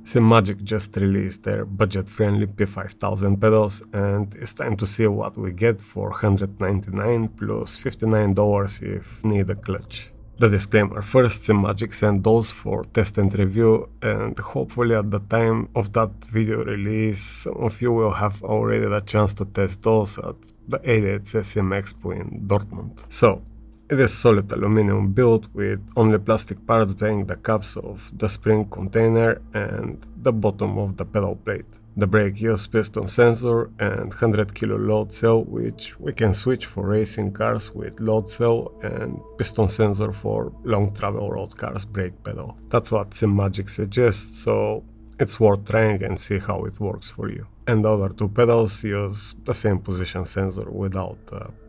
Simagic just released their budget-friendly P5000 pedals, and it's time to see what we get for $199 plus $59 if need a clutch. The disclaimer first, Simagic sent those for test and review, and hopefully at the time of that video release, some of you will have already the chance to test those at the 88 Sim Expo in Dortmund. So, it is solid aluminum build with only plastic parts being the caps of the spring container and the bottom of the pedal plate. The brake uses piston sensor and 100 kilo load cell, which we can switch for racing cars with load cell, and piston sensor for long travel road cars brake pedal. That's what Simagic suggests, so it's worth trying and see how it works for you. And the other two pedals use the same position sensor without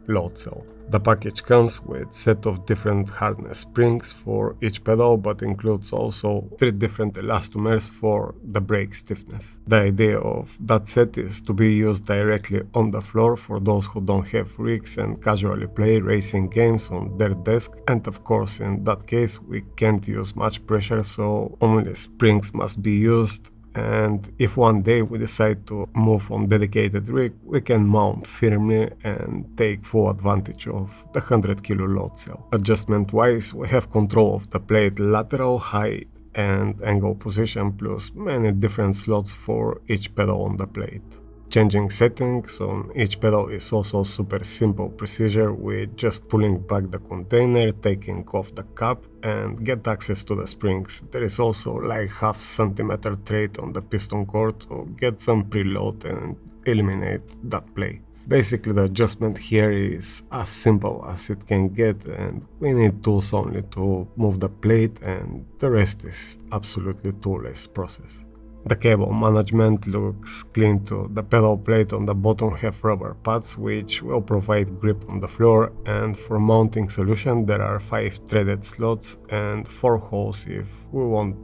load cell. The package comes with a set of different hardness springs for each pedal, but includes also 3 different elastomers for the brake stiffness. The idea of that set is to be used directly on the floor for those who don't have rigs and casually play racing games on their desk, and of course in that case we can't use much pressure, so only springs must be used. And if one day we decide to move on dedicated rig, we can mount firmly and take full advantage of the 100 kilo load cell. Adjustment wise, we have control of the plate lateral, height and angle position, plus many different slots for each pedal on the plate. Changing settings on each pedal is also super simple procedure with just pulling back the container, taking off the cap and get access to the springs. There is also like half centimeter thread on the piston cord to get some preload and eliminate that play. Basically the adjustment here is as simple as it can get, and we need tools only to move the plate, and the rest is absolutely toolless process. The cable management looks clean too. The pedal plate on the bottom have rubber pads which will provide grip on the floor, and for mounting solution there are 5 threaded slots and 4 holes if we want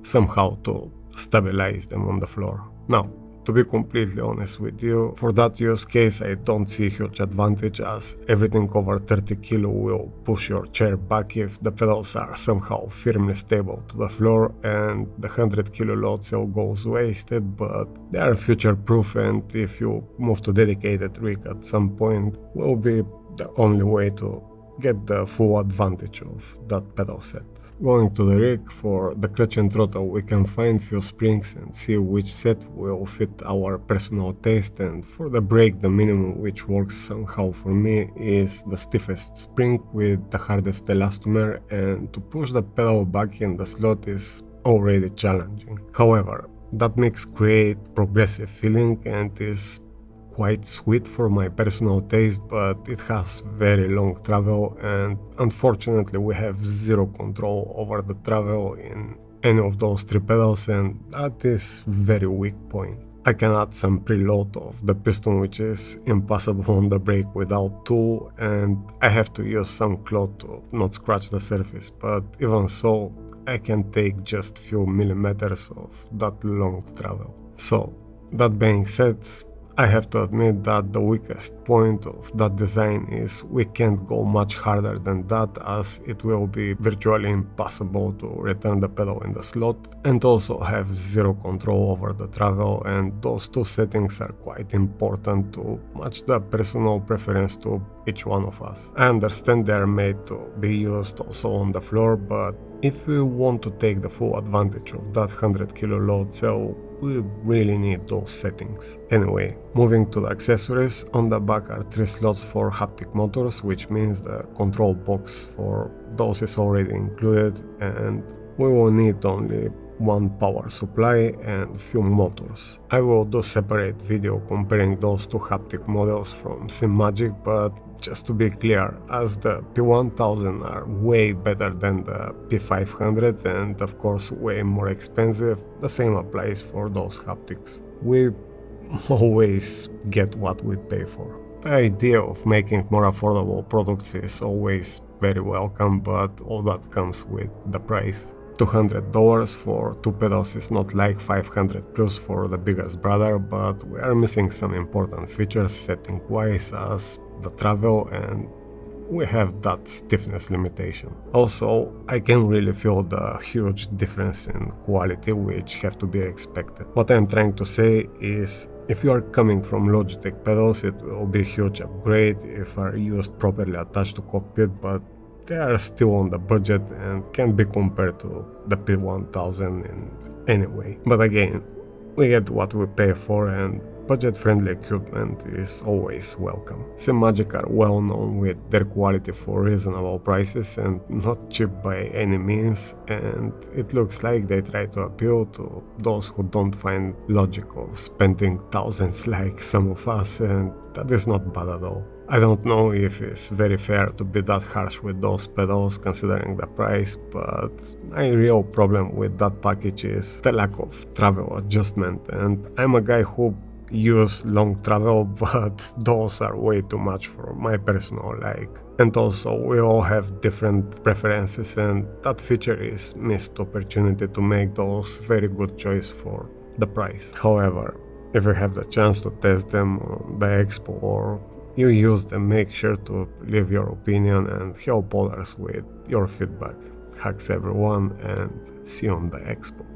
somehow to stabilize them on the floor. Now, to be completely honest with you, for that use case I don't see huge advantage, as everything over 30 kilo will push your chair back if the pedals are somehow firmly stable to the floor, and the 100 kilo load cell goes wasted, but they are future proof, and if you move to dedicated rig at some point, will be the only way to get the full advantage of that pedal set. Going to the rig, for the clutch and throttle we can find few springs and see which set will fit our personal taste, and for the brake the minimum which works somehow for me is the stiffest spring with the hardest elastomer, and to push the pedal back in the slot is already challenging. However, that mix creates progressive feeling and is quite sweet for my personal taste, but it has very long travel, and unfortunately we have zero control over the travel in any of those 3 pedals, and that is very weak point. I can add some preload of the piston, which is impossible on the brake without tool, and I have to use some cloth to not scratch the surface, but even so I can take just few millimeters of that long travel. So that being said, I have to admit that the weakest point of that design is we can't go much harder than that, as it will be virtually impossible to return the pedal in the slot, and also have zero control over the travel, and those 2 settings are quite important to match the personal preference to each one of us. I understand they are made to be used also on the floor, but if we want to take the full advantage of that 100 kilo load cell, we really need those settings. Anyway, moving to the accessories, on the back are 3 slots for haptic motors, which means the control box for those is already included, and we will need only 1 power supply and few motors. I will do separate video comparing those 2 haptic models from Simagic, but just to be clear, as the P1000 are way better than the P500 and of course way more expensive, the same applies for those haptics. We always get what we pay for. The idea of making more affordable products is always very welcome, but all that comes with the price. $200 for 2 pedals is not like 500 plus for the biggest brother, but we are missing some important features setting wise, as the travel and we have that stiffness limitation. Also, I can really feel the huge difference in quality which have to be expected. What I'm trying to say is, if you are coming from Logitech pedals, it will be a huge upgrade if are used properly attached to cockpit, but they are still on the budget and can be compared to the P1000 in any way. But again, we get what we pay for, and budget-friendly equipment is always welcome. Simagic are well known with their quality for reasonable prices and not cheap by any means, and it looks like they try to appeal to those who don't find logic of spending thousands like some of us, and that is not bad at all. I don't know if it's very fair to be that harsh with those pedals considering the price, but my real problem with that package is the lack of travel adjustment, and I'm a guy who use long travel, but those are way too much for my personal like. And also, we all have different preferences, and that feature is missed opportunity to make those very good choice for the price. However, if you have the chance to test them on the expo or you use them, make sure to leave your opinion and help others with your feedback. Hugs everyone, and see you on the expo.